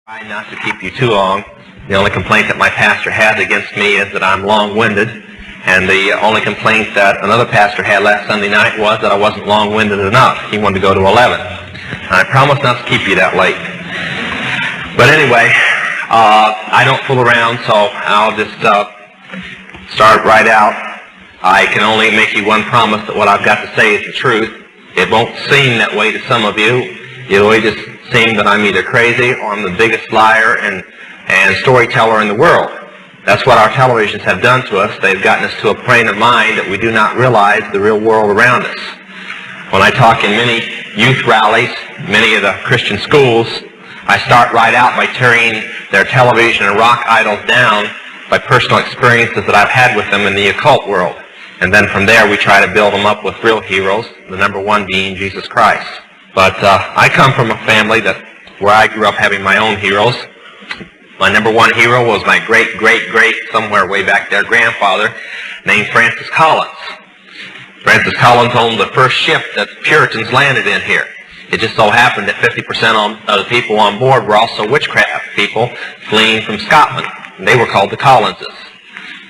Try not to keep you too long. The only complaint that my pastor has against me is that I'm long-winded, and the only complaint that another pastor had last Sunday night was that I wasn't long-winded enough. He wanted to go to 11. I promise not to keep you that late. But anyway, I don't fool around, so I'll just start right out. I can only make you one promise that what I've got to say is the truth. It won't seem that way to some of you. It'll just seem that I'm either crazy or I'm the biggest liar and storyteller in the world. That's what our televisions have done to us. They've gotten us to a plane of mind that we do not realize the real world around us. When I talk in many youth rallies, many of the Christian schools, I start right out by tearing their television and rock idols down by personal experiences that I've had with them in the occult world. And then from there we try to build them up with real heroes, the number one being Jesus Christ. But I come from a family where I grew up having my own heroes. My number one hero was my great, somewhere way back there, grandfather named Francis Collins. Francis Collins owned the first ship that Puritans landed in here. It just so happened that 50% of the people on board were also witchcraft people fleeing from Scotland. And they were called the Collinses.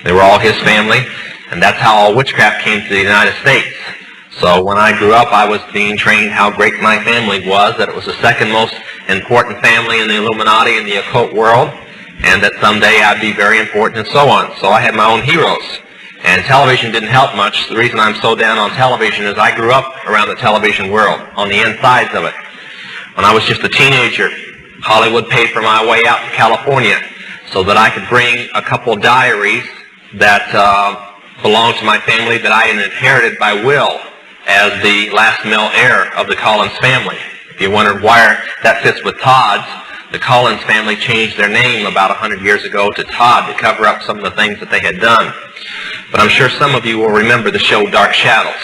They were all his family, and that's how all witchcraft came to the United States. So when I grew up, I was being trained how great my family was, that it was the second most important family in the Illuminati in the occult world, and that someday I'd be very important and so on. So I had my own heroes. And television didn't help much. The reason I'm so down on television is I grew up around the television world, on the insides of it. When I was just a teenager, Hollywood paid for my way out to California so that I could bring a couple diaries that belonged to my family that I had inherited by will as the last male heir of the Collins family. If you wondered why that fits with Todd's, the Collins family changed their name about 100 years ago to Todd to cover up some of the things that they had done. But I'm sure some of you will remember the show Dark Shadows.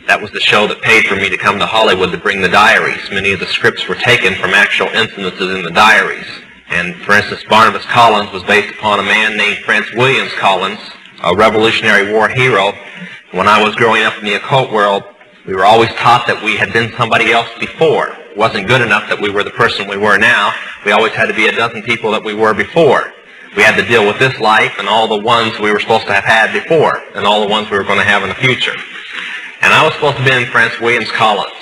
That was the show that paid for me to come to Hollywood to bring the diaries. Many of the scripts were taken from actual incidences in the diaries. And for instance, Barnabas Collins was based upon a man named Prince Williams Collins, a Revolutionary War hero. When I was growing up in the occult world, we were always taught that we had been somebody else before. It wasn't good enough that we were the person we were now. We always had to be a dozen people that we were before. We had to deal with this life and all the ones we were supposed to have had before and all the ones we were going to have in the future. And I was supposed to be in Prince Williams Collins.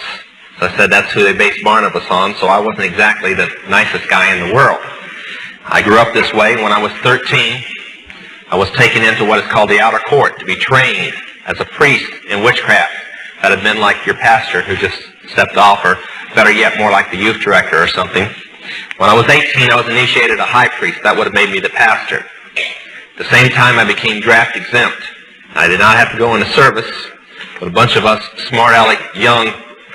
So I said that's who they based Barnabas on, so I wasn't exactly the nicest guy in the world. I grew up this way. When I was 13, I was taken into what is called the outer court to be trained as a priest in witchcraft. That had been like your pastor who just stepped off, or better yet, more like the youth director or something. When I was 18, I was initiated a high priest. That would have made me the pastor. At the same time, I became draft exempt. I did not have to go into service, but a bunch of us smart aleck young,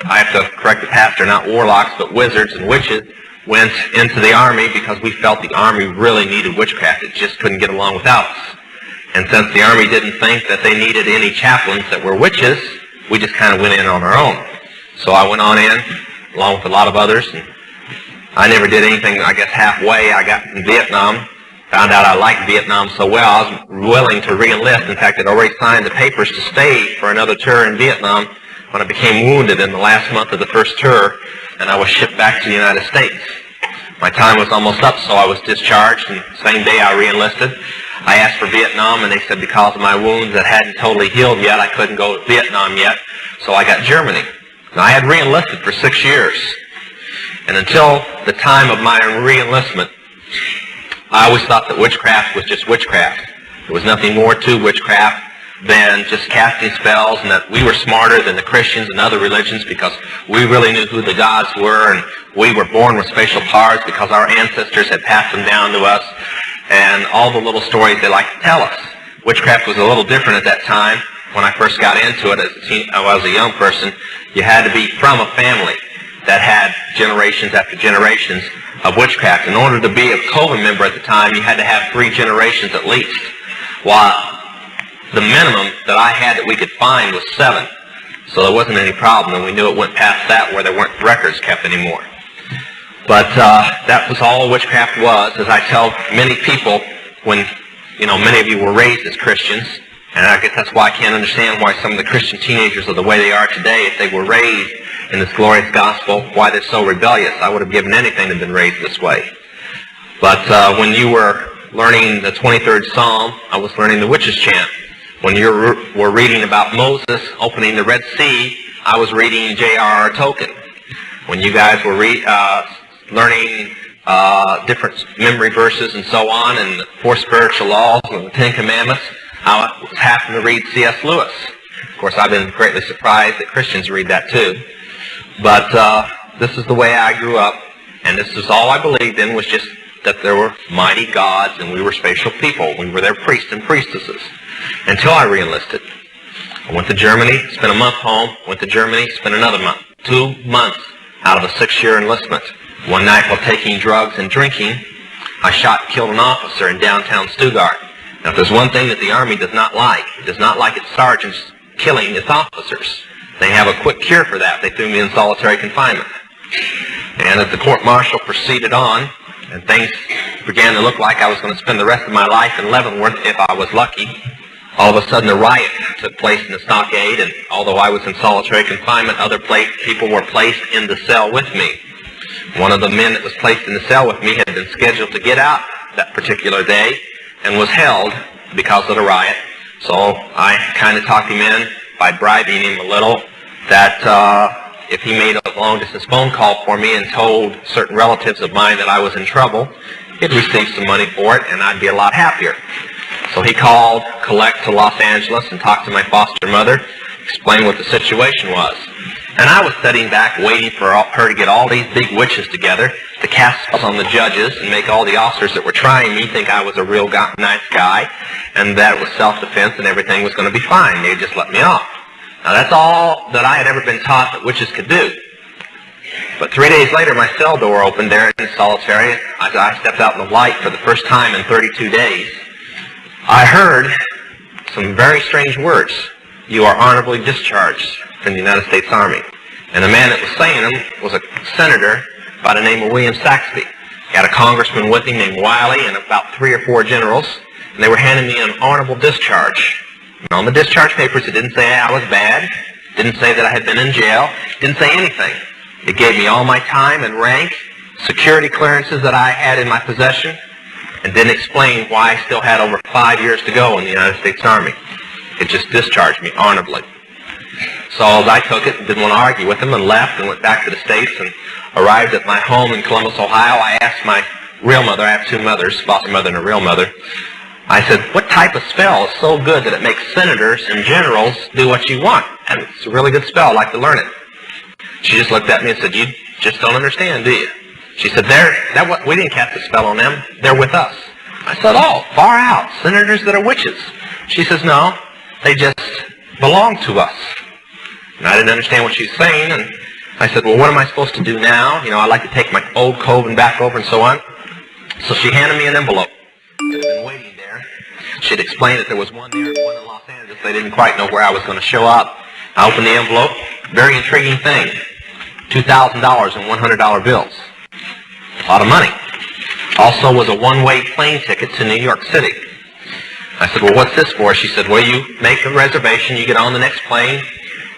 I have to correct the pastor, not warlocks, but wizards and witches, went into the army because we felt the army really needed witchcraft. It just couldn't get along without us. And since the army didn't think that they needed any chaplains that were witches, we just kind of went in on our own. So I went on in, along with a lot of others, and I never did anything, I guess, halfway. I got in Vietnam, found out I liked Vietnam so well, I was willing to re-enlist. In fact, I'd already signed the papers to stay for another tour in Vietnam when I became wounded in the last month of the first tour, and I was shipped back to the United States. My time was almost up, so I was discharged, and the same day I re-enlisted. I asked for Vietnam, and they said because of my wounds that hadn't totally healed yet, I couldn't go to Vietnam yet, so I got Germany. And I had re-enlisted for 6 years. And until the time of my re-enlistment, I always thought that witchcraft was just witchcraft. There was nothing more to witchcraft than just casting spells, and that we were smarter than the Christians and other religions because we really knew who the gods were, and we were born with special powers because our ancestors had passed them down to us, and all the little stories they like to tell us. Witchcraft was a little different at that time. When I first got into it as a young person, you had to be from a family that had generations after generations of witchcraft. In order to be a coven member at the time, you had to have 3 generations at least, while the minimum that I had that we could find was 7. So there wasn't any problem, and we knew it went past that where there weren't records kept anymore. But that was all witchcraft was. As I tell many people, when many of you were raised as Christians, and I guess that's why I can't understand why some of the Christian teenagers are the way they are today. If they were raised in this glorious gospel, why they're so rebellious. I would have given anything to have been raised this way. But when you were learning the 23rd Psalm, I was learning the witches' chant. When you were reading about Moses opening the Red Sea, I was reading J.R.R. Tolkien. When you guys were learning different memory verses and so on, and the 4 spiritual laws and the 10 commandments, I was happening to read C.S. Lewis. Of course, I've been greatly surprised that Christians read that too. But this is the way I grew up, and this is all I believed in, was just that there were mighty gods and we were spatial people. We were their priests and priestesses. Until I re-enlisted. I went to Germany, spent a month home, went to Germany, spent another month. 2 months out of a 6-year enlistment. One night while taking drugs and drinking, I shot and killed an officer in downtown Stuttgart. Now, if there's one thing that the Army does not like, it does not like its sergeants killing its officers. They have a quick cure for that. They threw me in solitary confinement. And as the court-martial proceeded on, and things began to look like I was going to spend the rest of my life in Leavenworth if I was lucky, all of a sudden a riot took place in the stockade, and although I was in solitary confinement, other people were placed in the cell with me. One of the men that was placed in the cell with me had been scheduled to get out that particular day and was held because of the riot. So I kind of talked him in by bribing him a little that if he made a long-distance phone call for me and told certain relatives of mine that I was in trouble, he'd receive some money for it and I'd be a lot happier. So he called collect to Los Angeles and talked to my foster mother, explained what the situation was. And I was sitting back waiting for her to get all these big witches together to cast spells on the judges and make all the officers that were trying me think I was a real nice guy and that it was self-defense and everything was going to be fine. They'd just let me off. Now that's all that I had ever been taught that witches could do. But 3 days later, my cell door opened there in solitary. I stepped out in the light for the first time in 32 days. I heard some very strange words. You are honorably discharged from the United States Army. And the man that was saying them was a senator by the name of William Saxby. He had a congressman with him named Wiley and about 3 or 4 generals, and they were handing me an honorable discharge. And on the discharge papers, it didn't say I was bad, didn't say that I had been in jail, didn't say anything. It gave me all my time and rank, security clearances that I had in my possession, and didn't explain why I still had over 5 years to go in the United States Army. It just discharged me honorably. So I took it and didn't want to argue with him and left and went back to the States and arrived at my home in Columbus, Ohio. I asked my real mother, I have 2 mothers, foster mother and a real mother. I said, what type of spell is so good that it makes senators and generals do what you want? And it's a really good spell. I'd like to learn it. She just looked at me and said, you just don't understand, do you? She said, we didn't cast a spell on them. They're with us. I said, oh, far out. Senators that are witches. She says, no, they just belong to us. And I didn't understand what she was saying. And I said, well, what am I supposed to do now? You know, I'd like to take my old coat and back over and so on. So she handed me an envelope. I'd been waiting there. She'd explained that there was one there and one in Los Angeles. They didn't quite know where I was going to show up. I opened the envelope. Very intriguing thing. $2,000 in $100 bills. A lot of money. Also was a one-way plane ticket to New York City. I said, well, what's this for? She said, well, you make a reservation, you get on the next plane,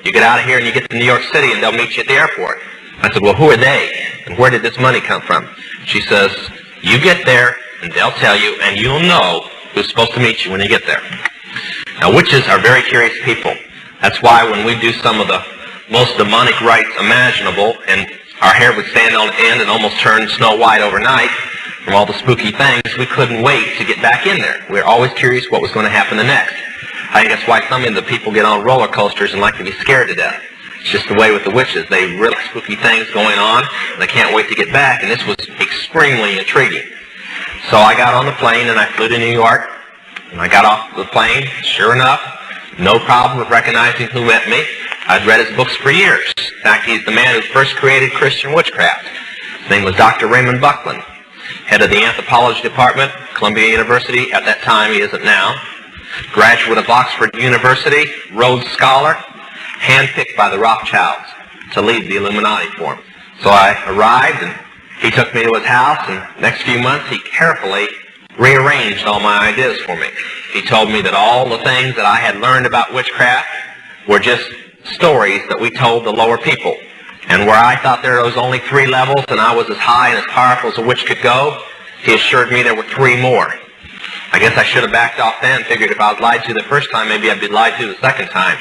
you get out of here and you get to New York City and they'll meet you at the airport. I said, well, who are they? And where did this money come from? She says, you get there and they'll tell you and you'll know who's supposed to meet you when you get there. Now, witches are very curious people. That's why when we do some of the most demonic rites imaginable and our hair would stand on end and almost turn snow white overnight from all the spooky things, we couldn't wait to get back in there. We were always curious what was going to happen the next. I think that's why some of the people get on roller coasters and like to be scared to death. It's just the way with the witches. They really have spooky things going on, and they can't wait to get back, and this was extremely intriguing. So I got on the plane, and I flew to New York, and I got off the plane. Sure enough, no problem with recognizing who met me. I'd read his books for years. In fact, he's the man who first created Christian witchcraft. His name was Dr. Raymond Buckland, head of the anthropology department, Columbia University. At that time, he isn't now. Graduate of Oxford University, Rhodes Scholar, handpicked by the Rothschilds to lead the Illuminati for him. So I arrived, and he took me to his house, and the next few months, he carefully rearranged all my ideas for me. He told me that all the things that I had learned about witchcraft were just stories that we told the lower people. And where I thought there was only 3 levels and I was as high and as powerful as a witch could go, he assured me there were 3 more. I guess I should have backed off then, figured if I was lied to the first time, maybe I'd be lied to the second time.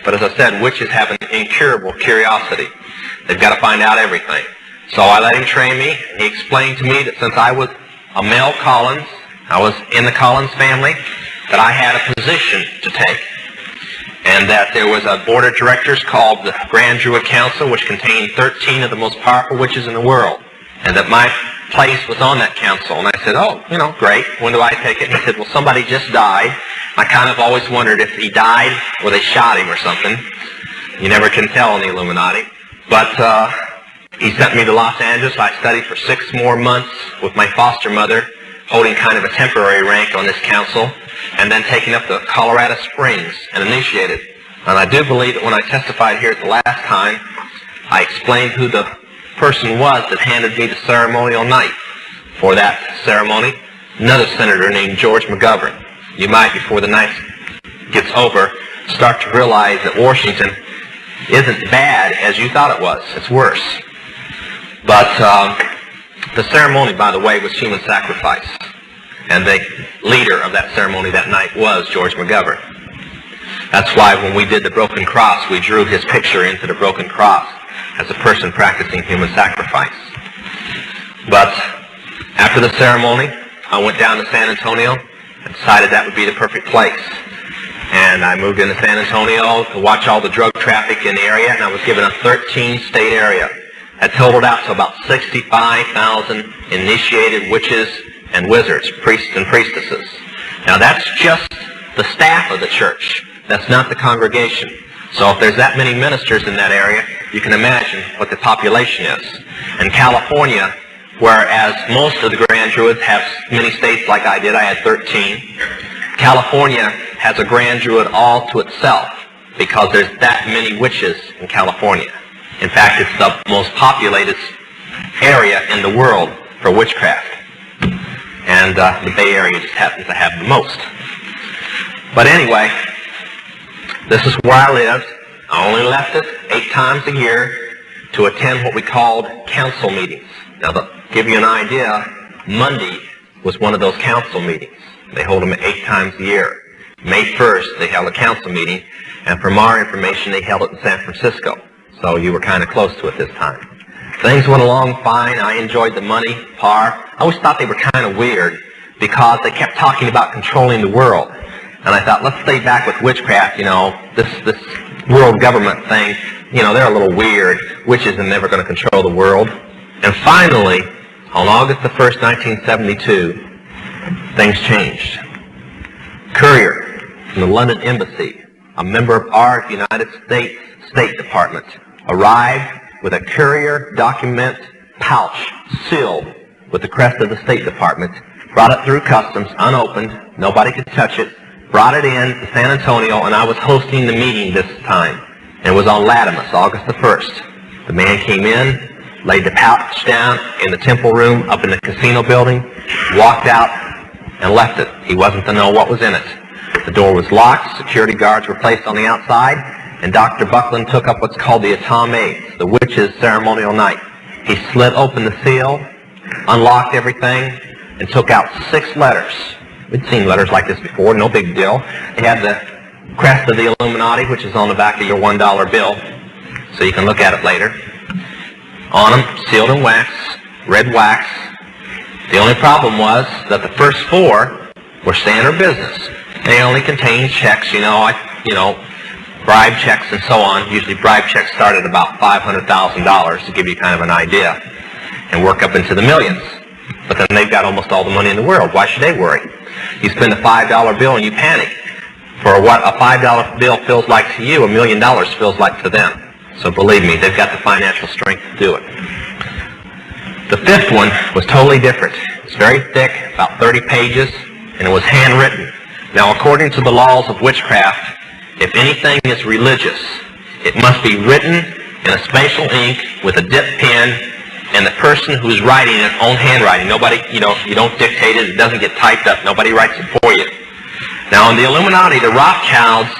But as I said, witches have an incurable curiosity. They've got to find out everything. So I let him train me, and he explained to me that since I was a male Collins, I was in the Collins family, that I had a position to take. And that there was a board of directors called the Grand Druid Council, which contained 13 of the most powerful witches in the world. And that my place was on that council. And I said, oh, great. When do I take it? And he said, well, somebody just died. I kind of always wondered if he died or they shot him or something. You never can tell in the Illuminati. But he sent me to Los Angeles. I studied for 6 more months with my foster mother, holding kind of a temporary rank on this council, and then taking up to Colorado Springs and initiated. And I do believe that when I testified here at the last time, I explained who the person was that handed me the ceremonial knife for that ceremony. Another senator named George McGovern. You might, before the night gets over, start to realize that Washington isn't bad as you thought it was. It's worse. But the ceremony, by the way, was human sacrifice. And the leader of that ceremony that night was George McGovern. That's why when we did the broken cross, we drew his picture into the broken cross as a person practicing human sacrifice. But after the ceremony, I went down to San Antonio and decided that would be the perfect place. And I moved into San Antonio to watch all the drug traffic in the area, and I was given a 13-state area. That totaled out to about 65,000 initiated witches and wizards, priests and priestesses. Now that's just the staff of the church. That's not the congregation. So if there's that many ministers in that area, you can imagine what the population is. In California, whereas most of the Grand Druids have many states like I did, I had 13, California has a Grand Druid all to itself because there's that many witches in California. In fact, it's the most populated area in the world for witchcraft. And the Bay Area just happens to have the most. But anyway, this is where I lived. I only left it 8 times a year to attend what we called council meetings. Now, to give you an idea, Monday was one of those council meetings. They hold them 8 times a year. May 1st, they held a council meeting, and from our information, they held it in San Francisco. So you were kind of close to it this time. Things went along fine. I enjoyed the money, par. I always thought they were kind of weird because they kept talking about controlling the world. And I thought, let's stay back with witchcraft, this world government thing, they're a little weird. Witches are never going to control the world. And finally, on August the 1st, 1972, things changed. Courier from the London Embassy, a member of our United States State Department, arrived with a courier document pouch sealed with the crest of the State Department, brought it through customs unopened, nobody could touch it, brought it in to San Antonio, and I was hosting the meeting this time. And it was on Latimus, August the 1st. The man came in, laid the pouch down in the temple room up in the casino building, walked out, and left it. He wasn't to know what was in it. The door was locked, security guards were placed on the outside, and Dr. Buckland took up what's called the Atom-8, the witch's ceremonial knife. He slid open the seal, unlocked everything, and took out 6 letters. We'd seen letters like this before, no big deal. They had the crest of the Illuminati, which is on the back of your $1 bill, so you can look at it later. On them, sealed in wax, red wax. The only problem was that the first 4 were standard business. They only contained checks, bribe checks and so on. Usually bribe checks start at about $500,000 to give you kind of an idea and work up into the millions. But then they've got almost all the money in the world. Why should they worry? You spend a $5 bill and you panic. For what a $5 bill feels like to you, $1 million feels like to them. So believe me, they've got the financial strength to do it. The 5th one was totally different. It's very thick, about 30 pages, and it was handwritten. Now, according to the laws of witchcraft, if anything is religious, it must be written in a special ink with a dip pen, and the person who's writing it own handwriting. Nobody, you don't dictate it. It doesn't get typed up. Nobody writes it for you. Now, in the Illuminati, the Rothschilds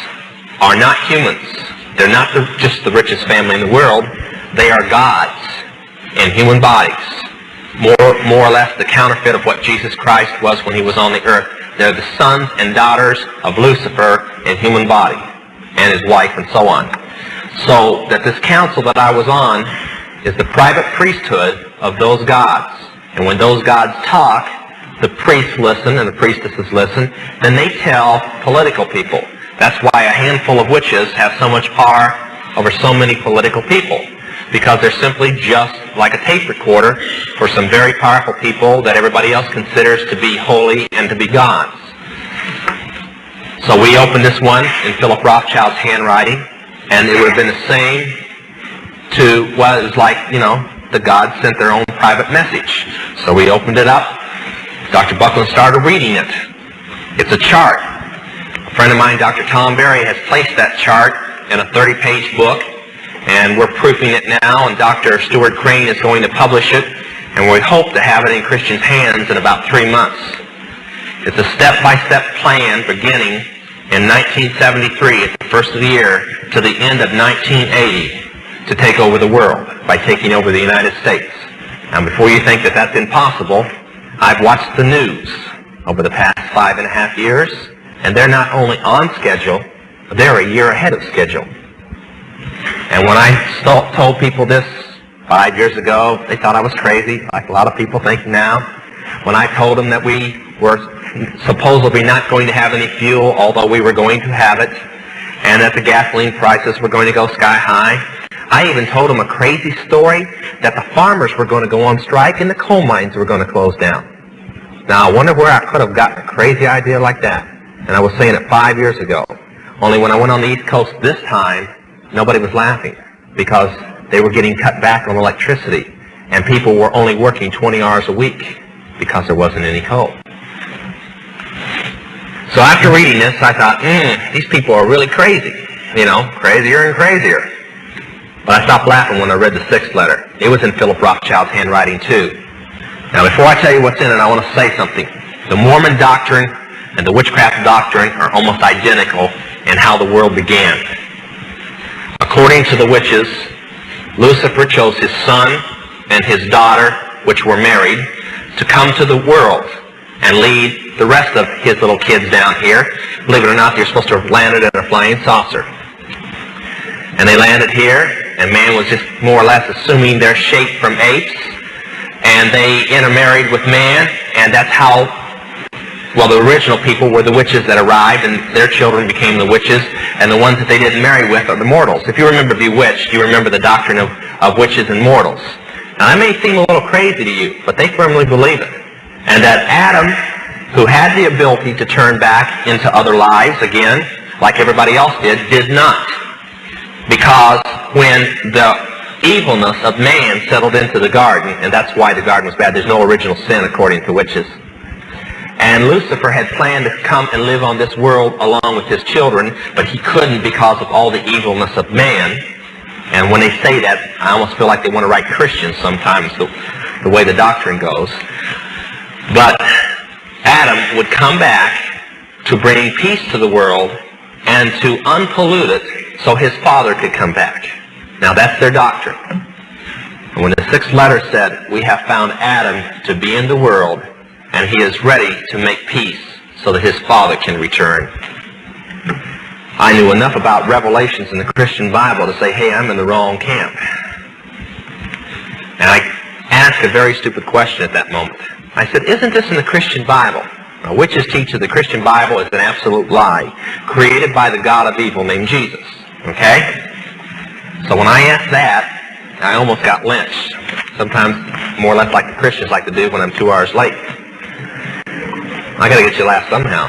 are not humans. They're not just the richest family in the world. They are gods in human bodies. more or less the counterfeit of what Jesus Christ was when he was on the earth. They're the sons and daughters of Lucifer in human body, and his wife and so on. So that this council that I was on is the private priesthood of those gods. And when those gods talk, the priests listen and the priestesses listen, then they tell political people. That's why a handful of witches have so much power over so many political people, because they're simply just like a tape recorder for some very powerful people that everybody else considers to be holy and to be gods. So we opened this one in Philip Rothschild's handwriting, and it would have been the same to, well, it was like, the gods sent their own private message. So we opened it up. Dr. Buckland started reading it. It's a chart. A friend of mine, Dr. Tom Berry, has placed that chart in a 30-page book, and we're proofing it now, and Dr. Stuart Crane is going to publish it, and we hope to have it in Christians' hands in about 3 months. It's a step-by-step plan beginning in 1973, at the first of the year, to the end of 1980, to take over the world by taking over the United States. Now, before you think that that's impossible, I've watched the news over the past 5.5 years, and they're not only on schedule, they're a year ahead of schedule. And when I told people this 5 years ago, they thought I was crazy, like a lot of people think now. When I told them that we were supposedly not going to have any fuel, although we were going to have it, and that the gasoline prices were going to go sky high, I even told them a crazy story that the farmers were going to go on strike and the coal mines were going to close down. Now, I wonder where I could have gotten a crazy idea like that. And I was saying it 5 years ago. Only when I went on the East Coast this time, nobody was laughing because they were getting cut back on electricity and people were only working 20 hours a week because there wasn't any coal. So after reading this, I thought, these people are really crazy. Crazier and crazier. But I stopped laughing when I read the 6th letter. It was in Philip Rothschild's handwriting too. Now before I tell you what's in it, I want to say something. The Mormon doctrine and the witchcraft doctrine are almost identical in how the world began. According to the witches, Lucifer chose his son and his daughter, which were married, to come to the world and lead the rest of his little kids down here. Believe it or not, they're supposed to have landed in a flying saucer. And they landed here, and man was just more or less assuming their shape from apes, and they intermarried with man, and that's how, the original people were the witches that arrived, and their children became the witches, and the ones that they didn't marry with are the mortals. If you remember Bewitched, you remember the doctrine of witches and mortals. Now, that may seem a little crazy to you, but they firmly believe it. And that Adam, who had the ability to turn back into other lives again, like everybody else did not. Because when the evilness of man settled into the garden, and that's why the garden was bad, there's no original sin according to witches. And Lucifer had planned to come and live on this world along with his children, but he couldn't because of all the evilness of man. And when they say that, I almost feel like they want to write Christians sometimes, the way the doctrine goes. But Adam would come back to bring peace to the world and to unpollute it so his father could come back. Now that's their doctrine. And when the 6th letter said, we have found Adam to be in the world, and he is ready to make peace so that his father can return. I knew enough about revelations in the Christian Bible to say, hey, I'm in the wrong camp. And I asked a very stupid question at that moment. I said, isn't this in the Christian Bible? Now, witches teach that the Christian Bible is an absolute lie, created by the god of evil named Jesus. Okay? So when I asked that, I almost got lynched. Sometimes more or less like the Christians like to do when I'm 2 hours late. I got to get you to laugh somehow.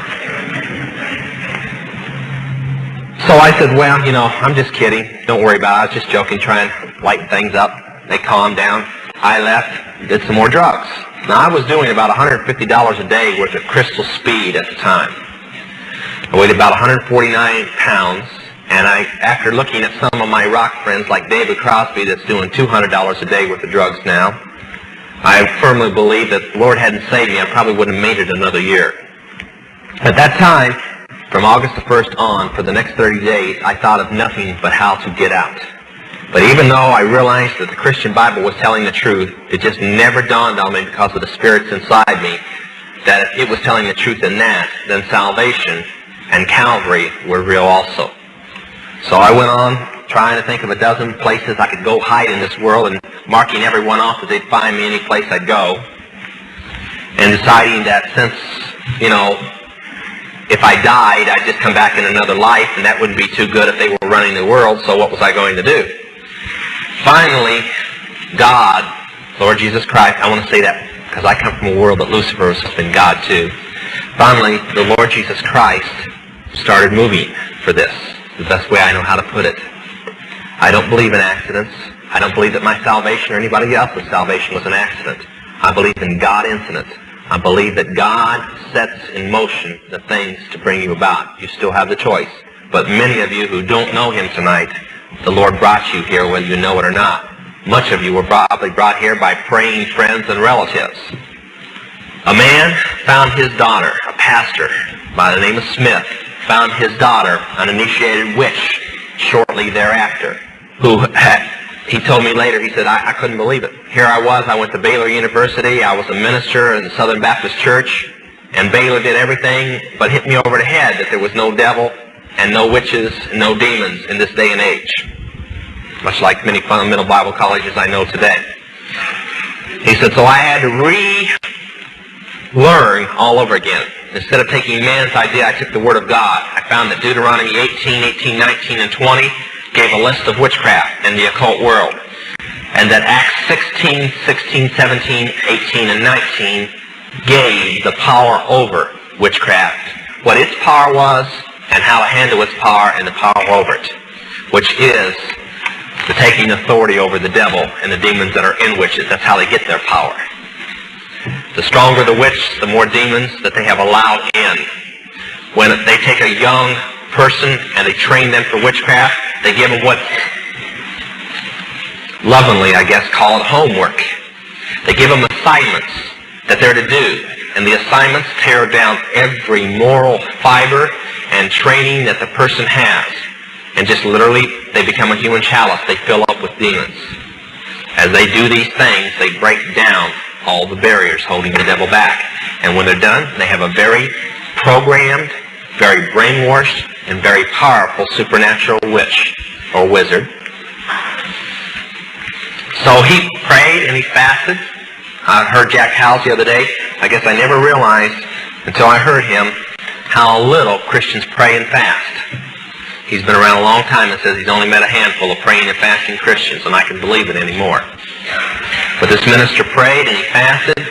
So I said, well, I'm just kidding. Don't worry about it. I was just joking, trying to lighten things up. They calmed down. I left, did some more drugs. Now, I was doing about $150 a day worth of crystal speed at the time. I weighed about 149 pounds, and after looking at some of my rock friends like David Crosby that's doing $200 a day worth of drugs now, I firmly believe that if the Lord hadn't saved me, I probably wouldn't have made it another year. At that time, from August the 1st on, for the next 30 days, I thought of nothing but how to get out. But even though I realized that the Christian Bible was telling the truth, it just never dawned on me because of the spirits inside me that if it was telling the truth in that, then salvation and Calvary were real also. So I went on trying to think of a dozen places I could go hide in this world and marking every one off that they'd find me any place I'd go. And deciding that since, if I died, I'd just come back in another life, and that wouldn't be too good if they were running the world, so what was I going to do? Finally, God, Lord Jesus Christ, I want to say that because I come from a world that Lucifer has been God too. Finally, the Lord Jesus Christ started moving for this, the best way I know how to put it. I don't believe in accidents. I don't believe that my salvation or anybody else's salvation was an accident. I believe in God infinite. I believe that God sets in motion the things to bring you about. You still have the choice. But many of you who don't know Him tonight, the Lord brought you here whether you know it or not. Much of you were probably brought here by praying friends and relatives. A man found his daughter, a pastor by the name of Smith, found his daughter, an initiated witch, shortly thereafter, he told me later, he said, I couldn't believe it. Here I went to Baylor University, I was a minister in the Southern Baptist Church, and Baylor did everything but hit me over the head that there was no devil and no witches and no demons in this day and age, much like many fundamental Bible colleges I know today. He said, so I had to relearn all over again. Instead of taking man's idea, I took the Word of God. I found that Deuteronomy 18, 18, 19, and 20 gave a list of witchcraft in the occult world. And that Acts 16, 16, 17, 18, and 19 gave the power over witchcraft, what its power was, and how to handle its power and the power over it, which is the taking authority over the devil and the demons that are in witches. That's how they get their power. The stronger the witch, the more demons that they have allowed in. When they take a young person and they train them for witchcraft, they give them what lovingly, I guess, called homework. They give them assignments that they're to do. And the assignments tear down every moral fiber and training that the person has. And just literally, they become a human chalice. They fill up with demons. As they do these things, they break down all the barriers holding the devil back. And when they're done, they have a very programmed, very brainwashed, and very powerful supernatural witch or wizard. So he prayed and he fasted. I heard Jack Howells the other day. I guess I never realized until I heard him how little Christians pray and fast. He's been around a long time and says he's only met a handful of praying and fasting Christians, and I can believe it anymore. But this minister prayed and he fasted.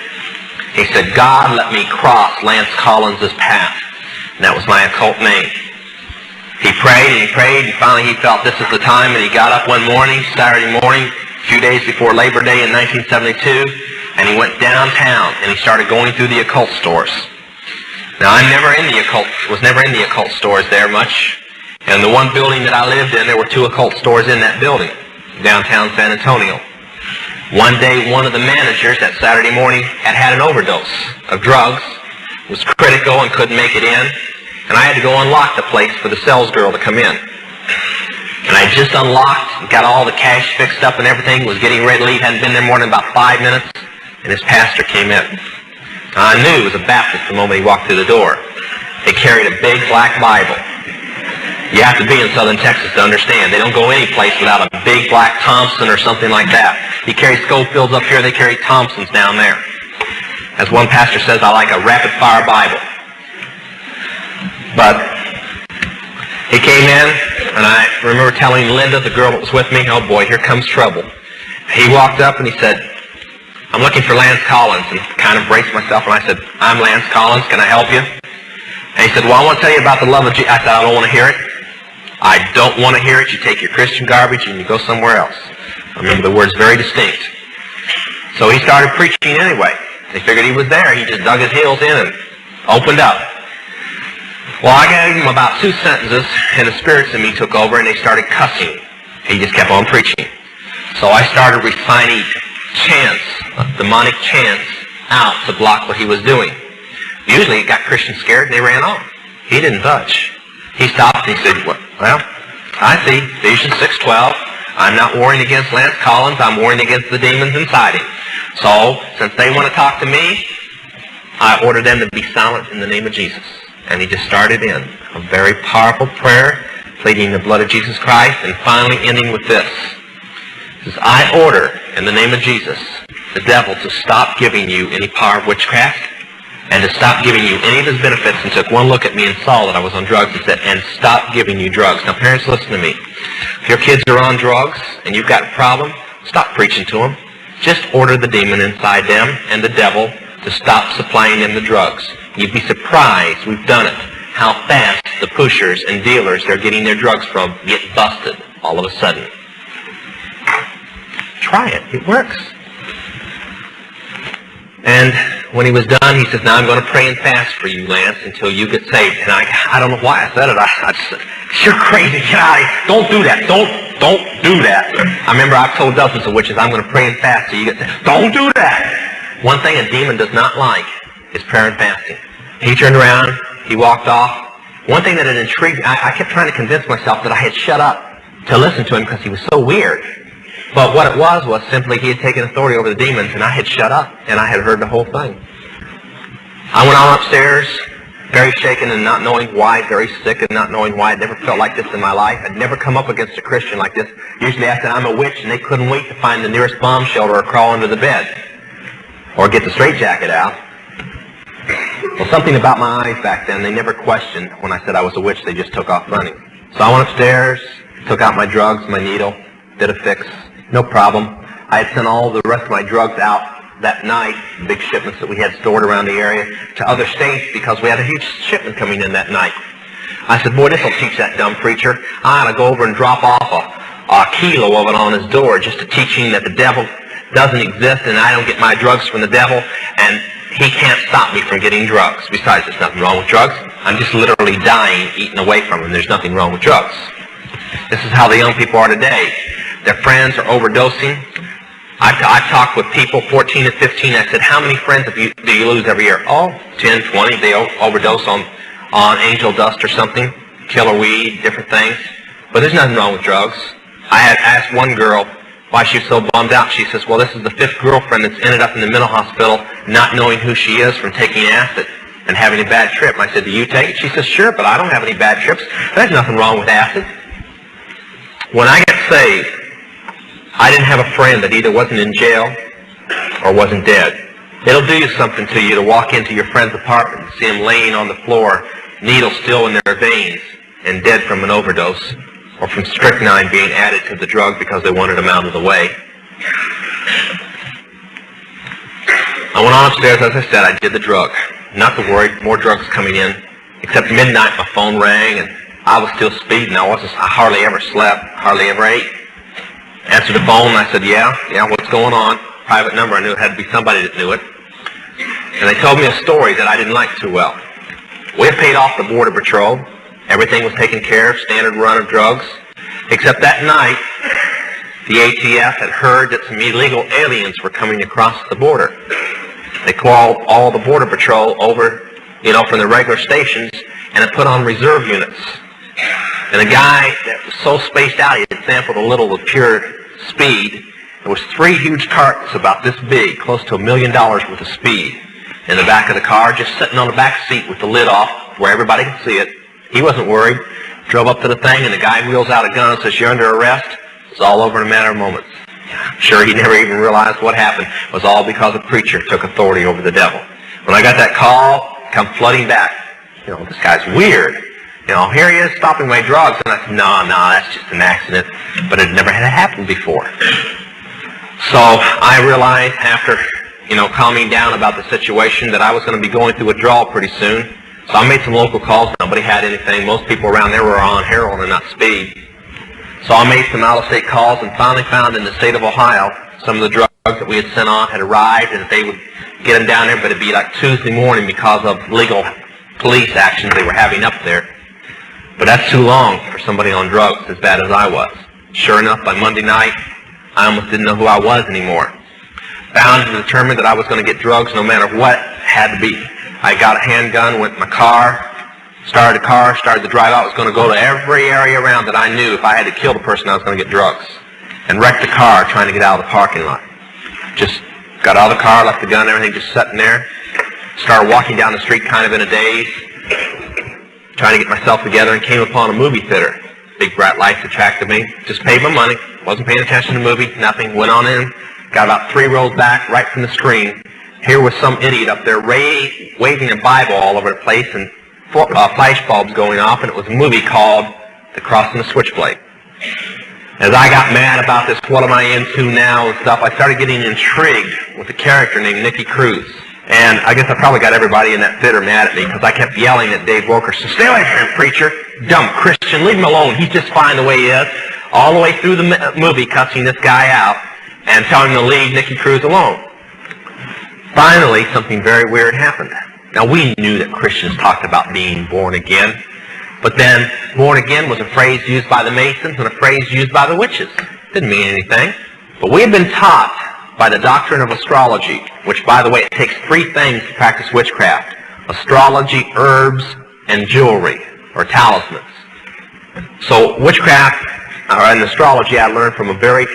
He said, God, let me cross Lance Collins' path. And that was my occult name. He prayed and finally he felt this is the time, and he got up one morning, Saturday morning, a few days before Labor Day in 1972, and he went downtown and he started going through the occult stores. Now was never in the occult stores there much. And the one building that I lived in, there were 2 occult stores in that building, downtown San Antonio. One day, one of the managers that Saturday morning had an overdose of drugs, was critical and couldn't make it in, and I had to go unlock the place for the sales girl to come in. And I just unlocked, got all the cash fixed up and everything, was getting ready to leave, hadn't been there more than about 5 minutes, and his pastor came in. Now, I knew he was a Baptist the moment he walked through the door. He carried a big black Bible. You have to be in southern Texas to understand. They don't go any place without a big black Thompson or something like that. He carries Schofields up here, they carry Thompsons down there. As one pastor says, I like a rapid-fire Bible. But he came in, and I remember telling Linda, the girl that was with me, oh boy, here comes trouble. He walked up and he said, I'm looking for Lance Collins, and kind of braced myself, and I said, I'm Lance Collins, can I help you? And he said, well, I want to tell you about the love of Jesus. I said, I don't want to hear it. I don't want to hear it. You take your Christian garbage and you go somewhere else. I remember the words very distinct. So he started preaching anyway. They figured he was there. He just dug his heels in and opened up. Well, I gave him about 2 sentences, and the spirits in me took over, and they started cussing. He just kept on preaching. So I started reciting chants, demonic chants, out to block what he was doing. Usually it got Christians scared, and they ran off. He didn't budge. He stopped and he said, well, I see, Ephesians 6:12. I'm not warring against Lance Collins. I'm warring against the demons inside him. So, since they want to talk to me, I order them to be silent in the name of Jesus. And he just started in a very powerful prayer, pleading the blood of Jesus Christ, and finally ending with this. He says, I order, in the name of Jesus, the devil to stop giving you any power of witchcraft, and to stop giving you any of his benefits, and took one look at me and saw that I was on drugs and said, and stop giving you drugs. Now, parents, listen to me. If your kids are on drugs and you've got a problem, stop preaching to them. Just order the demon inside them and the devil to stop supplying them the drugs. You'd be surprised, we've done it, how fast the pushers and dealers they're getting their drugs from get busted all of a sudden. Try it. It works. And when he was done, he says, now I'm going to pray and fast for you, Lance, until you get saved. And I don't know why I said it. I just, you're crazy. Get out of here. Don't do that. Don't do that. I remember I've told dozens of witches, I'm going to pray and fast till you get saved. Don't do that. One thing a demon does not like is prayer and fasting. He turned around. He walked off. One thing that had intrigued me, I kept trying to convince myself that I had shut up to listen to him because he was so weird. But what it was simply he had taken authority over the demons, and I had shut up, and I had heard the whole thing. I went on upstairs, very shaken and not knowing why, very sick and not knowing why. I'd never felt like this in my life. I'd never come up against a Christian like this. Usually I said, I'm a witch, and they couldn't wait to find the nearest bomb shelter or crawl under the bed or get the straitjacket out. Well, something about my eyes back then, they never questioned when I said I was a witch. They just took off running. So I went upstairs, took out my drugs, my needle, did a fix. No problem. I had sent all the rest of my drugs out that night, big shipments that we had stored around the area, to other states because we had a huge shipment coming in that night. I said, boy, this will teach that dumb preacher. I ought to go over and drop off a kilo of it on his door just to teach him that the devil doesn't exist and I don't get my drugs from the devil and he can't stop me from getting drugs. Besides, there's nothing wrong with drugs. I'm just literally dying, eating away from them. There's nothing wrong with drugs. This is how the young people are today. Their friends are overdosing. I've talked with people, 14 and 15. I said, how many friends do you lose every year? Oh, 10, 20. They overdose on angel dust or something, killer weed, different things. But there's nothing wrong with drugs. I had asked one girl why she was so bummed out. She says, well, this is the 5th girlfriend that's ended up in the mental hospital not knowing who she is from taking acid and having a bad trip. And I said, do you take it? She says, sure, but I don't have any bad trips. There's nothing wrong with acid. When I got saved, I didn't have a friend that either wasn't in jail or wasn't dead. It'll do you something to you to walk into your friend's apartment and see them laying on the floor, needles still in their veins, and dead from an overdose, or from strychnine being added to the drug because they wanted them out of the way. I went on upstairs, as I said, I did the drug. Not to worry, more drugs coming in. Except midnight, my phone rang, and I was still speeding. I hardly ever slept, hardly ever ate. Answered the phone, and I said, yeah, what's going on? Private number, I knew it had to be somebody that knew it. And they told me a story that I didn't like too well. We had paid off the Border Patrol. Everything was taken care of, standard run of drugs. Except that night, the ATF had heard that some illegal aliens were coming across the border. They called all the Border Patrol over, from the regular stations, and it put on reserve units. And a guy that was so spaced out, he had sampled a little of pure speed. There was 3 huge cartons about this big, close to $1 million worth of speed, in the back of the car, just sitting on the back seat with the lid off where everybody could see it. He wasn't worried. Drove up to the thing, and the guy wheels out a gun and says, you're under arrest. It's all over in a matter of moments. I'm sure he never even realized what happened. It was all because a preacher took authority over the devil. When I got that call, come flooding back. This guy's weird. Here he is stopping my drugs. And I said, no, that's just an accident. But it never had happened before. So I realized after, calming down about the situation that I was going to be going through withdrawal pretty soon. So I made some local calls. Nobody had anything. Most people around there were on heroin and not speed. So I made some out-of-state calls and finally found in the state of Ohio some of the drugs that we had sent on had arrived and that they would get them down there, but it'd be like Tuesday morning because of legal police actions they were having up there. But that's too long for somebody on drugs as bad as I was. Sure enough, by Monday night, I almost didn't know who I was anymore. Bound and determined that I was going to get drugs no matter what had to be. I got a handgun, went in my car, started the drive out. I was going to go to every area around that I knew if I had to kill the person, I was going to get drugs. and wrecked the car trying to get out of the parking lot. Just got out of the car, left the gun and everything just sitting there. Started walking down the street kind of in a daze, trying to get myself together, and came upon a movie theater. Big bright lights attracted me. Just paid my money. Wasn't paying attention to the movie. Nothing. Went on in. Got about 3 rows back, right from the screen. Here was some idiot up there waving a Bible all over the place and flash bulbs going off, and it was a movie called The Cross and the Switchblade. As I got mad about this, what am I into now and stuff, I started getting intrigued with a character named Nicky Cruz. And I guess I probably got everybody in that theater mad at me because I kept yelling at Dave Wilkerson, "Stay away from him, preacher, dumb Christian, leave him alone, he's just fine the way he is." All the way through the movie, cussing this guy out and telling him to leave Nicky Cruz alone. Finally, something very weird happened. Now, we knew that Christians talked about being born again, but then born again was a phrase used by the Masons and a phrase used by the witches. Didn't mean anything. But we had been taught by the doctrine of astrology, which, by the way, it takes 3 things to practice witchcraft: astrology, herbs, and jewelry, or talismans. So witchcraft and astrology I learned from a very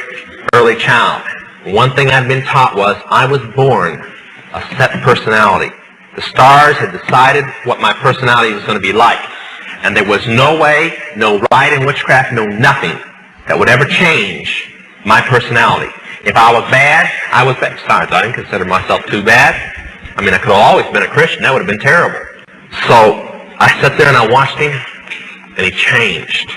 early child. One thing I'd been taught was I was born a set personality. The stars had decided what my personality was going to be like, and there was no way, no rite in witchcraft, no nothing that would ever change my personality. If I was bad, I was bad. Besides, I didn't consider myself too bad. I mean, I could have always been a Christian. That would have been terrible. So I sat there and I watched him, and he changed.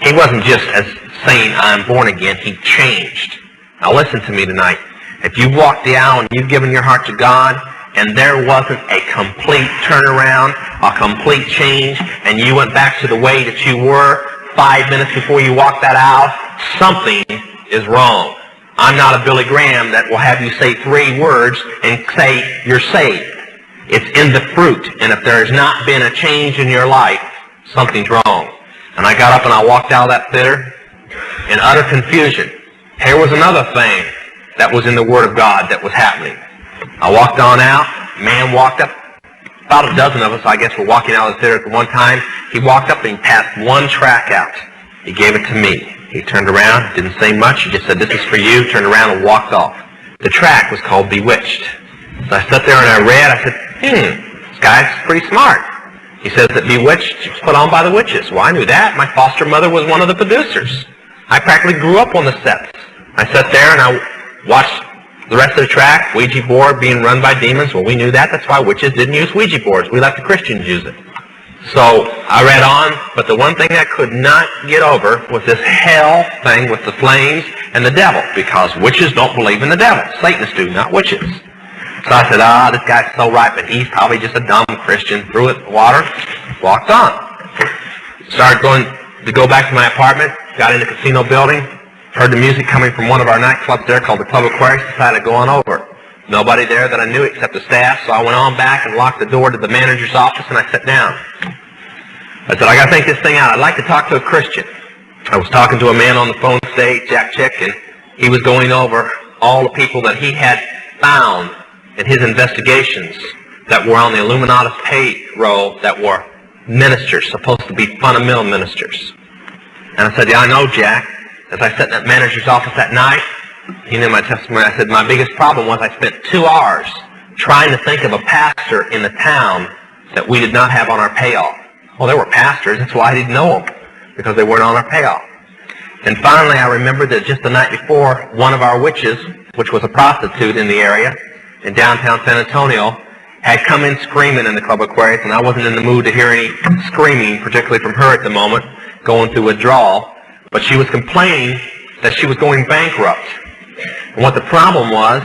He wasn't just as saying, "I'm born again." He changed. Now listen to me tonight. If you walked the aisle and you've given your heart to God, and there wasn't a complete turnaround, a complete change, and you went back to the way that you were 5 minutes before you walked that aisle, something is wrong. I'm not a Billy Graham that will have you say 3 words and say you're saved. It's in the fruit, and if there has not been a change in your life, something's wrong. And I got up and I walked out of that theater in utter confusion. Here was another thing that was in the Word of God that was happening. I walked on out. Man walked up. About a dozen of us, I guess, were walking out of the theater at the one time. He walked up and he passed 1 track out. He gave it to me. He turned around, didn't say much. He just said, "This is for you," turned around and walked off. The track was called Bewitched. So I sat there and I read. I said, this guy's pretty smart. He says that Bewitched was put on by the witches. Well, I knew that. My foster mother was one of the producers. I practically grew up on the sets. I sat there and I watched the rest of the track, Ouija board being run by demons. Well, we knew that. That's why witches didn't use Ouija boards. We let the Christians use it. So I read on, but the one thing I could not get over was this hell thing with the flames and the devil, because witches don't believe in the devil. Satanists do, not witches. So I said, this guy's so right, but he's probably just a dumb Christian. Threw it in the water, walked on. Started going to go back to my apartment, got in the casino building, heard the music coming from one of our nightclubs there called the Club Aquarius, decided to go on over. Nobody there that I knew except the staff, so I went on back and locked the door to the manager's office and I sat down. I said, I got to think this thing out. I'd like to talk to a Christian. I was talking to a man on the phone today, Jack Chick, and he was going over all the people that he had found in his investigations that were on the Illuminatus payroll that were ministers, supposed to be fundamental ministers. And I said, yeah, I know, Jack. As I sat in that manager's office that night, he knew my testimony. I said, my biggest problem was I spent 2 hours trying to think of a pastor in the town that we did not have on our payoff. Well, there were pastors. That's why I didn't know them, because they weren't on our payoff. And finally, I remembered that just the night before, one of our witches, which was a prostitute in the area, in downtown San Antonio, had come in screaming in the Club Aquarius, and I wasn't in the mood to hear any screaming, particularly from her at the moment, going through withdrawal. But she was complaining that she was going bankrupt. And what the problem was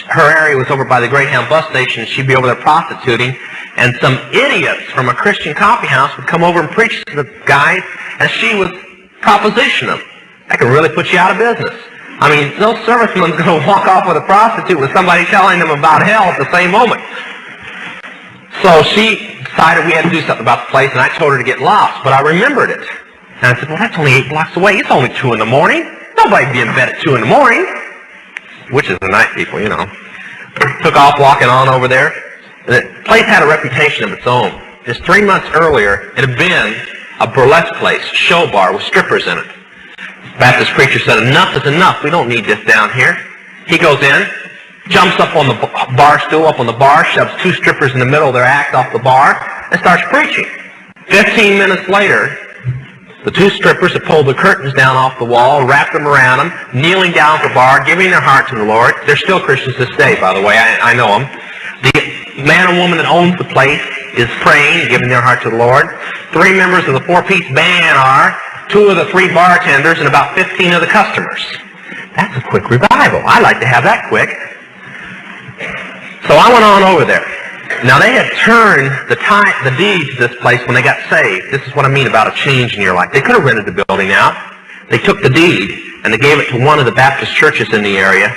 her area was over by the Greyhound bus station, and she'd be over there prostituting, and some idiots from a Christian coffee house would come over and preach to the guys, and she would proposition them. That can really put you out of business. I mean, no serviceman's going to walk off with a prostitute with somebody telling them about hell at the same moment. So she decided we had to do something about the place, and I told her to get lost, but I remembered it. And I said, well, that's only 8 blocks away. It's only 2 in the morning. Nobody'd be in bed at 2 in the morning. Which is the night people, you know. Took off walking on over there. And the place had a reputation of its own. Just 3 months earlier, it had been a burlesque place, show bar with strippers in it. Baptist preacher said, enough is enough. We don't need this down here. He goes in, jumps up on the bar stool, up on the bar, shoves two strippers in the middle of their act off the bar, and starts preaching. 15 minutes later, the two strippers have pulled the curtains down off the wall, wrapped them around them, kneeling down at the bar, giving their heart to the Lord. They're still Christians this day, by the way. I know them. The man and woman that owns the place is praying, giving their heart to the Lord. 3 members of the 4-piece band are, 2 of the 3 bartenders, and about 15 of the customers. That's a quick revival. I'd like to have that quick. So I went on over there. Now, they had turned the deed to this place when they got saved. This is what I mean about a change in your life. They could have rented the building out. They took the deed, and they gave it to one of the Baptist churches in the area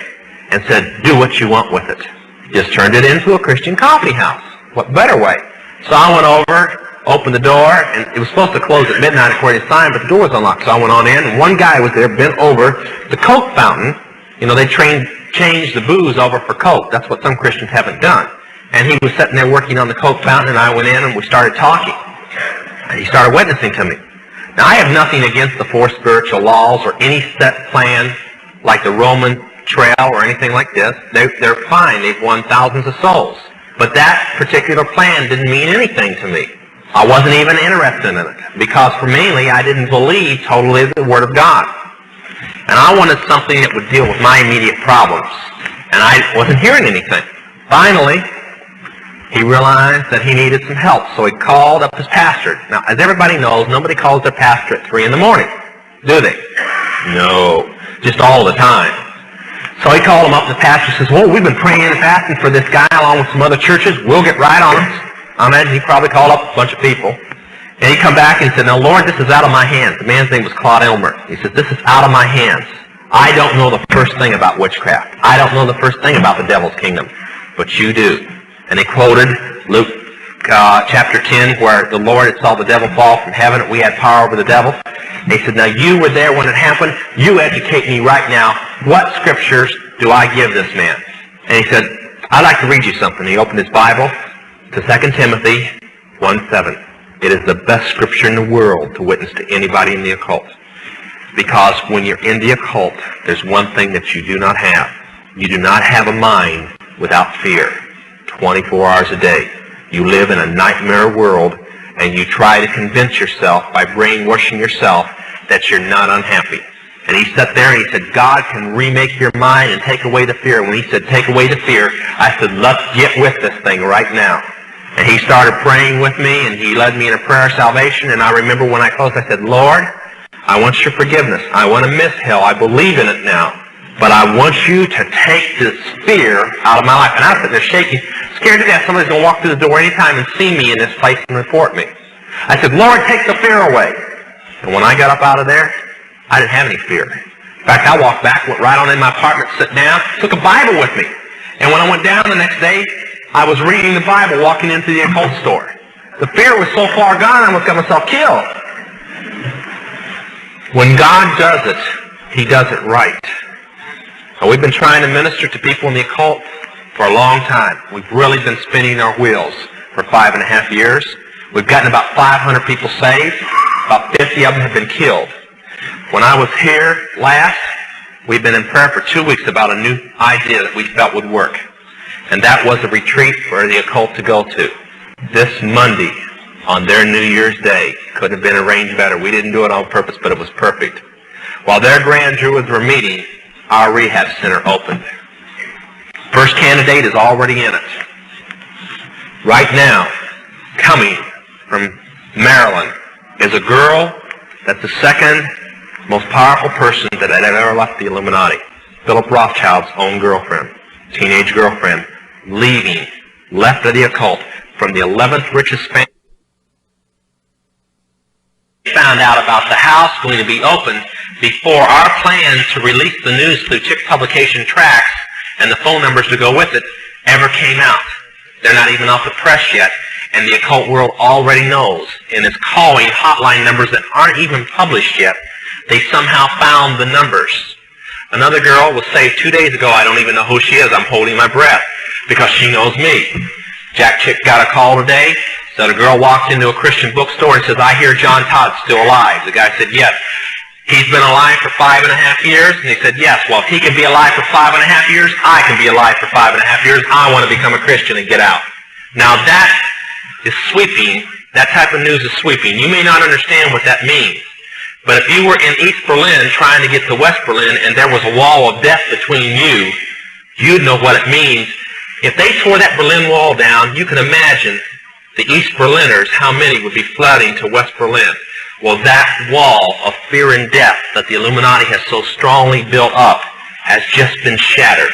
and said, do what you want with it. Just turned it into a Christian coffee house. What better way? So I went over, opened the door, and it was supposed to close at midnight according to sign, but the door was unlocked. So I went on in, and one guy was there, bent over the Coke fountain. You know, they changed the booze over for Coke. That's what some Christians haven't done. And he was sitting there working on the Coke fountain, and I went in, and we started talking. And he started witnessing to me. Now, I have nothing against the 4 spiritual laws or any set plan like the Roman trail or anything like this. They're fine. They've won thousands of souls. But that particular plan didn't mean anything to me. I wasn't even interested in it because, for mainly, I didn't believe totally the Word of God. And I wanted something that would deal with my immediate problems. And I wasn't hearing anything. Finally, he realized that he needed some help, so he called up his pastor. Now, as everybody knows, nobody calls their pastor at 3 in the morning, do they? No, just all the time. So he called him up, and the pastor says, well, we've been praying and fasting for this guy along with some other churches. We'll get right on him. I imagine he probably called up a bunch of people. And he come back and said, now, Lord, this is out of my hands. The man's name was Claude Elmer. He said, this is out of my hands. I don't know the first thing about witchcraft. I don't know the first thing about the devil's kingdom, but you do. And he quoted Luke chapter 10, where the Lord had saw the devil fall from heaven, and we had power over the devil. And he said, now you were there when it happened. You educate me right now. What scriptures do I give this man? And he said, I'd like to read you something. He opened his Bible to 2 Timothy 1:7. It is the best scripture in the world to witness to anybody in the occult. Because when you're in the occult, there's one thing that you do not have. You do not have a mind without fear. 24 hours a day. You live in a nightmare world, and you try to convince yourself by brainwashing yourself that you're not unhappy. And he sat there and he said, God can remake your mind and take away the fear. When he said, take away the fear, I said, let's get with this thing right now. And he started praying with me, and he led me in a prayer of salvation. And I remember when I closed, I said, Lord, I want your forgiveness. I want to miss hell. I believe in it now. But I want you to take this fear out of my life. And I was sitting there shaking, scared to death somebody's going to walk through the door anytime and see me in this place and report me. I said, Lord, take the fear away. And when I got up out of there, I didn't have any fear. In fact, I walked back, went right on in my apartment, sat down, took a Bible with me. And when I went down the next day, I was reading the Bible walking into the occult store. The fear was so far gone, I almost got myself killed. When God does it, he does it right. And we've been trying to minister to people in the occult for a long time. We've really been spinning our wheels for 5.5 years. We've gotten about 500 people saved. About 50 of them have been killed. When I was here last, we've been in prayer for 2 weeks about a new idea that we felt would work. And that was a retreat for the occult to go to. This Monday, on their New Year's Day, couldn't have been arranged better. We didn't do it on purpose, but it was perfect. While their grand jurors were meeting, our rehab center opened. First candidate is already in it. Right now, coming from Maryland, is a girl that's the second most powerful person that had ever left the Illuminati. Philip Rothschild's own girlfriend, teenage girlfriend, left of the occult from the 11th richest family. Found out about the house going to be opened before our plan to release the news through Chick publication tracts and the phone numbers to go with it ever came out. They're not even off the press yet, and the occult world already knows and is calling hotline numbers that aren't even published yet. They somehow found the numbers. Another girl was saved 2 days ago. I don't even know who she is. I'm holding my breath because she knows me. Jack Chick got a call today. So the girl walked into a Christian bookstore and says, I hear John Todd's still alive. The guy said, yes. He's been alive for 5.5 years, and he said, yes, well, if he can be alive for 5.5 years, I can be alive for 5.5 years. I want to become a Christian and get out. Now that is sweeping. That type of news is sweeping. You may not understand what that means, but if you were in East Berlin trying to get to West Berlin and there was a wall of death between you, you'd know what it means. If they tore that Berlin Wall down, you can imagine the East Berliners, how many would be flooding to West Berlin. Well, that wall of fear and death that the Illuminati has so strongly built up has just been shattered.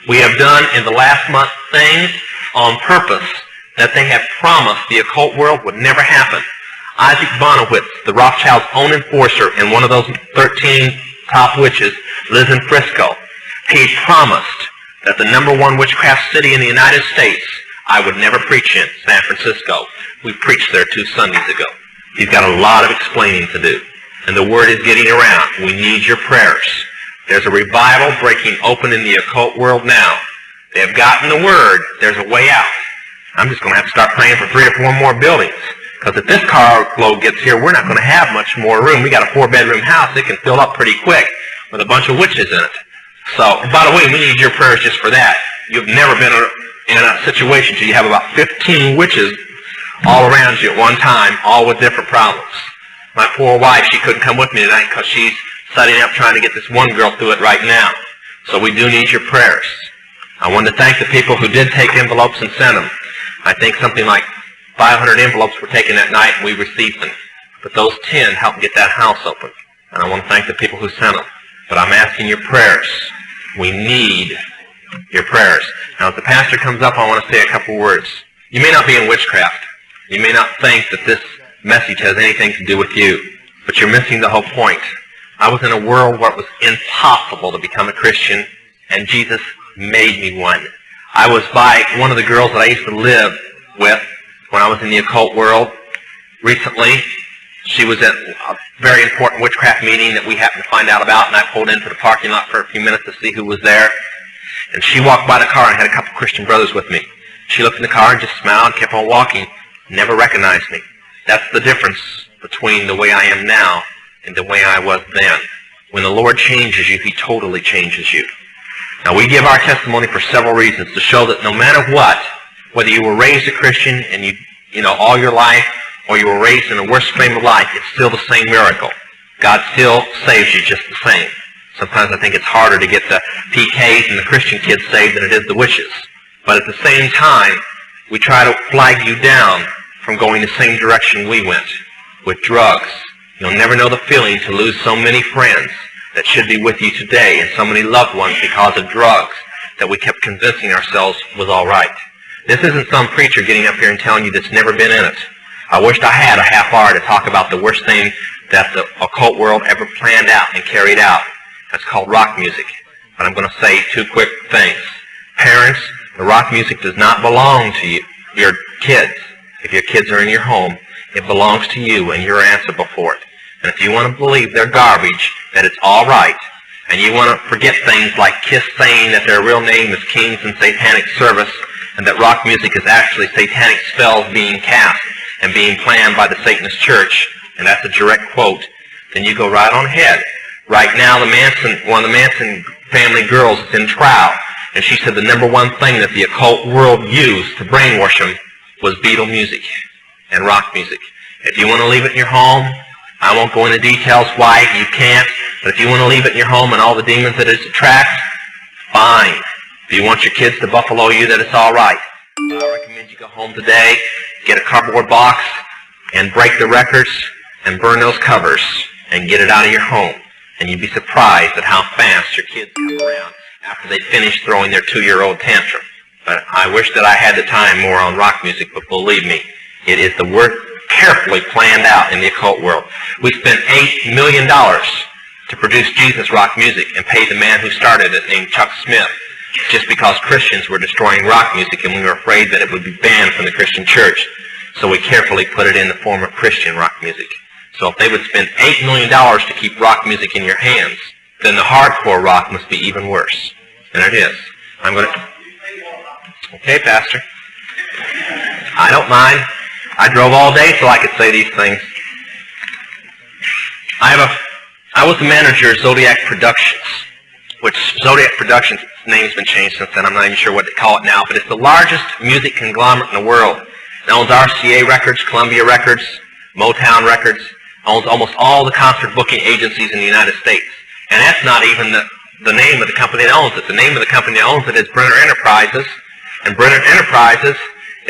We have done in the last month things on purpose that they have promised the occult world would never happen. Isaac Bonowitz, the Rothschild's own enforcer and one of those 13 top witches, lives in Frisco. He promised that the #1 witchcraft city in the United States, I would never preach in, San Francisco. We preached there 2 Sundays ago. He's got a lot of explaining to do. And the word is getting around. We need your prayers. There's a revival breaking open in the occult world now. They have gotten the word. There's a way out. I'm just going to have to start praying for 3 or 4 more buildings. Because if this carload gets here, we're not going to have much more room. We got a 4-bedroom house. It can fill up pretty quick with a bunch of witches in it. So, by the way, we need your prayers just for that. You've never been in a situation till you have about 15 witches all around you at one time, all with different problems. My poor wife, she couldn't come with me tonight because she's setting up trying to get this one girl through it right now. So we do need your prayers. I want to thank the people who did take envelopes and send them. I think something like 500 envelopes were taken that night and we received them. But those 10 helped get that house open. And I want to thank the people who sent them. But I'm asking your prayers. We need your prayers. Now, if the pastor comes up, I want to say a couple words. You may not be in witchcraft. You may not think that this message has anything to do with you, but you're missing the whole point. I was in a world where it was impossible to become a Christian, and Jesus made me one. I was by one of the girls that I used to live with when I was in the occult world. Recently, she was at a very important witchcraft meeting that we happened to find out about, and I pulled into the parking lot for a few minutes to see who was there. And she walked by the car and had a couple Christian brothers with me. She looked in the car and just smiled, kept on walking. Never recognized me. That's the difference between the way I am now and the way I was then. When the Lord changes you, He totally changes you. Now, we give our testimony for several reasons, to show that no matter what, whether you were raised a Christian and you know all your life, or you were raised in a worse frame of life, it's still the same miracle. God still saves you just the same. Sometimes I think it's harder to get the PKs and the Christian kids saved than it is the witches. But at the same time, we try to flag you down from going the same direction we went, with drugs. You'll never know the feeling to lose so many friends that should be with you today and so many loved ones because of drugs that we kept convincing ourselves was all right. This isn't some preacher getting up here and telling you that's never been in it. I wished I had a half hour to talk about the worst thing that the occult world ever planned out and carried out. That's called rock music. But I'm going to say 2 quick things. Parents, the rock music does not belong to you, your kids. If your kids are in your home, it belongs to you and you're answerable for it. And if you want to believe they're garbage, that it's all right, and you want to forget things like Kiss saying that their real name is Kings in Satanic Service, and that rock music is actually satanic spells being cast and being planned by the Satanist Church, and that's a direct quote, then you go right on ahead. Right now, one of the Manson family girls is in trial, and she said the #1 thing that the occult world used to brainwash them was Beatle music and rock music. If you want to leave it in your home, I won't go into details why you can't, but if you want to leave it in your home and all the demons that it attracts, fine. If you want your kids to buffalo you, that it's all right. But I recommend you go home today, get a cardboard box, and break the records and burn those covers and get it out of your home. And you'd be surprised at how fast your kids come around after they finish throwing their 2-year-old tantrum. But I wish that I had the time more on rock music, but believe me, it is the work carefully planned out in the occult world. We spent $8 million to produce Jesus rock music and pay the man who started it, named Chuck Smith, just because Christians were destroying rock music and we were afraid that it would be banned from the Christian church. So we carefully put it in the form of Christian rock music. So if they would spend $8 million to keep rock music in your hands, then the hardcore rock must be even worse. And it is. I'm going to... Okay, Pastor. I don't mind. I drove all day so I could say these things. I I was the manager of Zodiac Productions, which Zodiac Productions' name's been changed since then. I'm not even sure what they call it now, but it's the largest music conglomerate in the world. It owns RCA Records, Columbia Records, Motown Records, owns almost all the concert booking agencies in the United States. And that's not even the name of the company that owns it. The name of the company that owns it is Brenner Enterprises, and Brenner Enterprises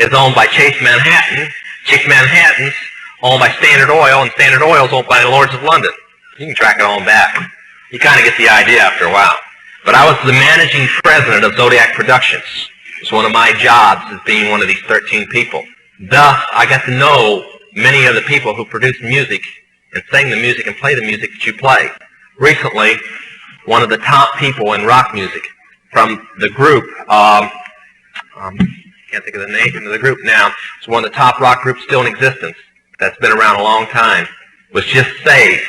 is owned by Chase Manhattan. Chase Manhattan's owned by Standard Oil, and Standard Oil is owned by the Lords of London. You can track it on back. You kind of get the idea after a while. But I was the managing president of Zodiac Productions. It's one of my jobs as being one of these 13 people. Thus, I got to know many of the people who produce music and sing the music and play the music that you play. Recently, one of the top people in rock music from the group, can't think of the name of the group now, it's one of the top rock groups still in existence that's been around a long time, was just saved.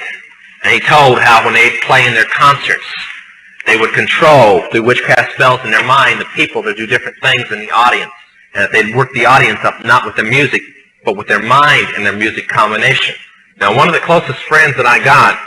And he told how when they'd play in their concerts, they would control, through witchcraft spells in their mind, the people to do different things in the audience. And that they'd work the audience up not with their music, but with their mind and their music combination. Now, one of the closest friends that I got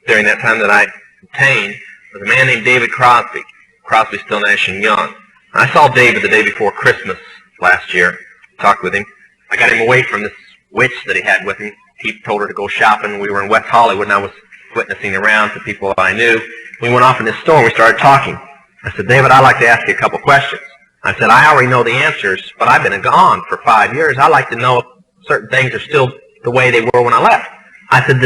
during that time that I obtained was a man named David Crosby. Crosby, Still, Nash and Young. I saw David the day before Christmas last year, talked with him. I got him away from this witch that he had with him. He told her to go shopping. We were in West Hollywood, and I was witnessing around to people I knew. We went off in this store, and we started talking. I said, David, I'd like to ask you a couple questions. I said, I already know the answers, but I've been gone for 5 years. I'd like to know if certain things are still the way they were when I left. I said,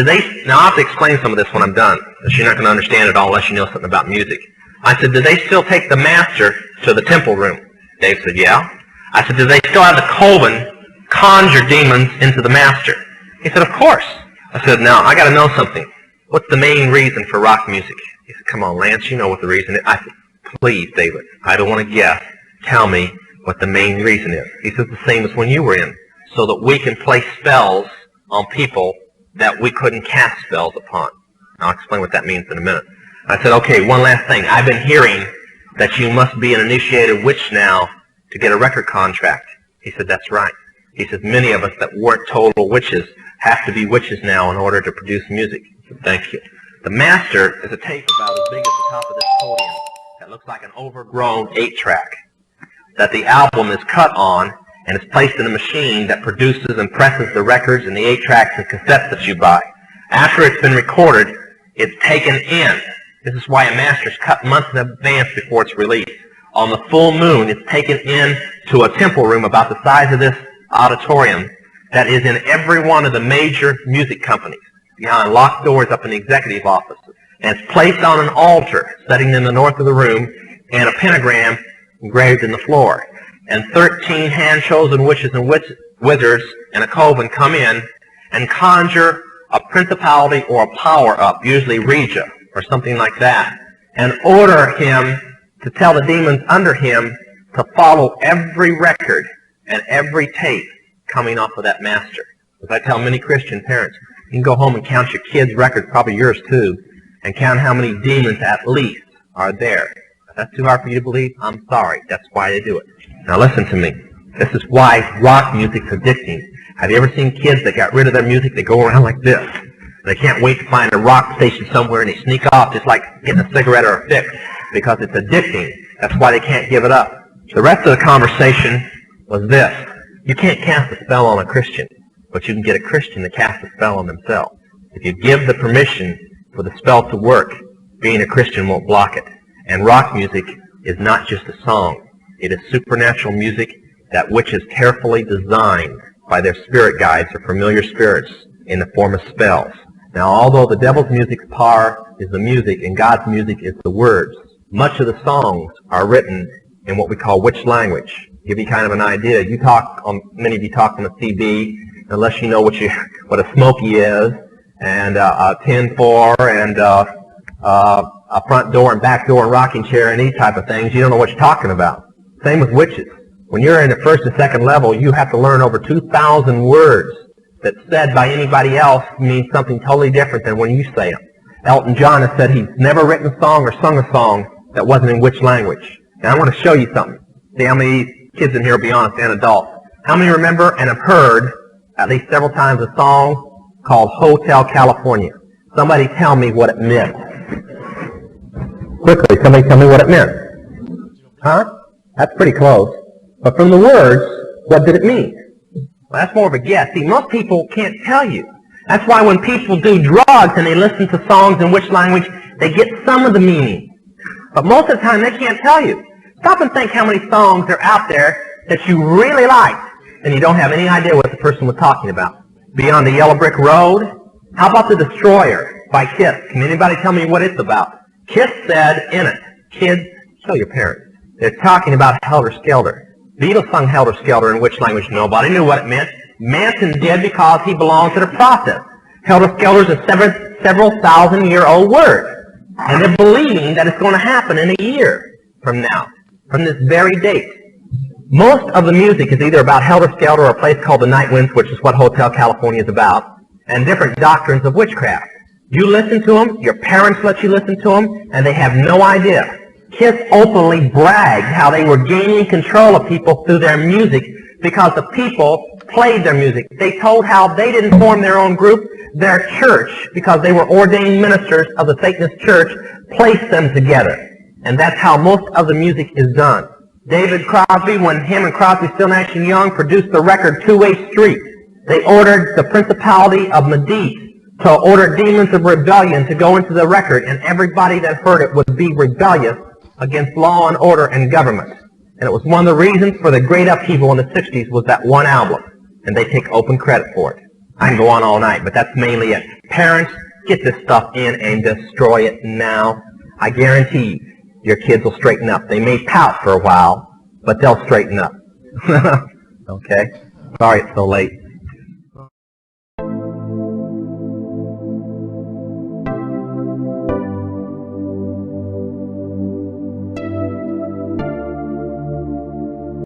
now I'll have to explain some of this when I'm done, because you're not going to understand it all unless you know something about music. I said, do they still take the master to the temple room? Dave said, yeah. I said, do they still have the coven conjure demons into the master? He said, of course. I said, now, I got to know something. What's the main reason for rock music? He said, come on, Lance, you know what the reason is. I said, please, David, I don't want to guess. Tell me what the main reason is. He said, the same as when you were in, so that we can play spells on people that we couldn't cast spells upon. I'll explain what that means in a minute. I said, okay, one last thing. I've been hearing that you must be an initiated witch now to get a record contract. He said, that's right. He said, many of us that weren't total witches have to be witches now in order to produce music. I said, thank you. The master is a tape about as big as the top of this podium that looks like an overgrown 8-track that the album is cut on, and it's placed in a machine that produces and presses the records and the 8-tracks and cassettes that you buy. After it's been recorded, it's taken in. This is why a master's cut months in advance before it's released. On the full moon, it's taken in to a temple room about the size of this auditorium that is in every one of the major music companies, behind locked doors up in the executive offices. And it's placed on an altar, setting in the north of the room, and a pentagram engraved in the floor. And 13 hand-chosen witches and wizards and a coven come in and conjure a principality or a power up, usually Regia or something like that, and order him to tell the demons under him to follow every record and every tape coming off of that master. As I tell many Christian parents, you can go home and count your kids' records, probably yours too, and count how many demons at least are there. If that's too hard for you to believe, I'm sorry. That's why they do it. Now listen to me. This is why rock music's addicting. Have you ever seen kids that got rid of their music? They go around like this. They can't wait to find a rock station somewhere, and they sneak off just like getting a cigarette or a fix, because it's addicting. That's why they can't give it up. The rest of the conversation was this. You can't cast a spell on a Christian, but you can get a Christian to cast a spell on themselves. If you give the permission for the spell to work, being a Christian won't block it. And rock music is not just a song. It is supernatural music that witches carefully designed by their spirit guides or familiar spirits in the form of spells. Now, although the devil's music's power is the music and God's music is the words, much of the songs are written in what we call witch language. To give you kind of an idea, many of you talk on a CB, unless you know what a smoky is, and a 10-4, and a front door and back door and rocking chair and these type of things, you don't know what you're talking about. Same with witches. When you're in the first and second level, you have to learn over 2,000 words that said by anybody else means something totally different than when you say them. Elton John has said he's never written a song or sung a song that wasn't in witch language. And I want to show you something. See how many kids in here will be honest, and adults. How many remember and have heard at least several times a song called Hotel California? Somebody tell me what it meant. Quickly, somebody tell me what it meant. Huh? That's pretty close. But from the words, what did it mean? Well, that's more of a guess. See, most people can't tell you. That's why when people do drugs and they listen to songs in which language, they get some of the meaning. But most of the time, they can't tell you. Stop and think how many songs are out there that you really liked, and you don't have any idea what the person was talking about. Beyond the Yellow Brick Road? How about The Destroyer by Kiss? Can anybody tell me what it's about? Kiss said in it, kids, kill your parents. They're talking about Helter Skelter. Beatles sung Helter Skelter in which language? Nobody knew what it meant. Manson did because he belonged to the process. Helter Skelter is a several thousand-year-old word. And they're believing that it's going to happen in a year from now, from this very date. Most of the music is either about Helter Skelter or a place called the Night Winds, which is what Hotel California is about, and different doctrines of witchcraft. You listen to them, your parents let you listen to them, and they have no idea. Kiss openly bragged how they were gaining control of people through their music because the people played their music. They told how they didn't form their own group. Their church, because they were ordained ministers of the Satanist church, placed them together. And that's how most of the music is done. David Crosby, when him and Crosby, Still, Nash and Young produced the record Two-Way Street, they ordered the principality of Medici to order demons of rebellion to go into the record, and everybody that heard it would be rebellious against law and order and government. And it was one of the reasons for the great upheaval in the 60s was that one album, and they take open credit for it. I can go on all night, but that's mainly it. Parents, get this stuff in and destroy it now. I guarantee your kids will straighten up. They may pout for a while, but they'll straighten up. Okay? Sorry it's so late.